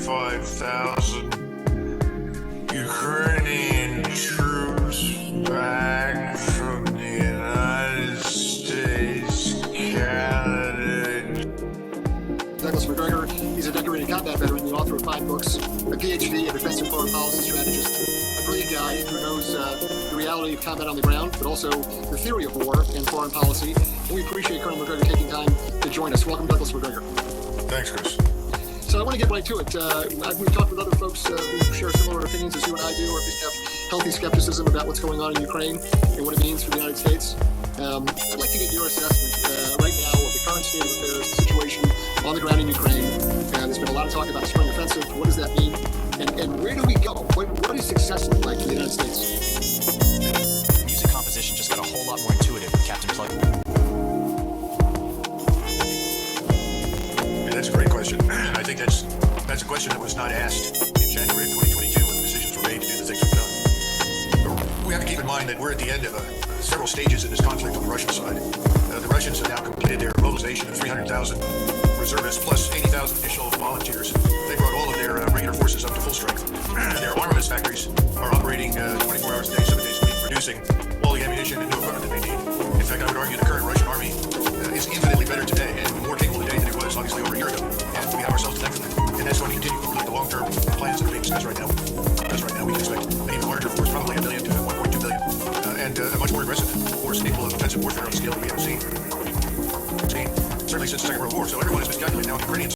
25,000 Ukrainian troops back from the United States, Canada. Douglas McGregor, he's a decorated combat veteran, the author of 5 books, a PhD, a defense and foreign policy strategist, a brilliant guy who knows the reality of combat on the ground, but also the theory of war and foreign policy. And we appreciate Colonel McGregor taking time to join us. Welcome, Douglas McGregor. Thanks, Chris. So I want to get right to it. We've talked with other folks who share similar opinions as you and I do, or at least have healthy skepticism about what's going on in Ukraine and what it means for the United States. I'd like to get your assessment right now of the current state of affairs, the situation on the ground in Ukraine. There's been a lot of talk about a spring offensive. What does that mean? And where do we go? What does success look like in the United States? Music composition just got a whole lot more intuitive with Captain Plug. That's a great question. I think that's a question that was not asked in January of 2022 when the decisions were made to do the things we've done. We have to keep in mind that we're at the end of several stages in this conflict on the Russian side. The Russians have now completed their mobilization of 300,000 reservists plus 80,000 additional volunteers. They brought all of their regular forces up to full strength. Their armaments factories are operating 24 hours a day, 7 days a week, producing all the ammunition and new equipment that they need. In fact, I would argue the current Russian army is infinitely better today and more capable today than it was obviously over a year ago. And we have ourselves to thank for that. And that's going to continue to complete the long-term plans that are being discussed right now. Because right now we can expect an even larger force, probably 1 million to 1.2 billion, and a much more aggressive force capable of offensive warfare on a scale that we haven't seen certainly since the Second World War. So everyone has miscalculated now. The Ukrainians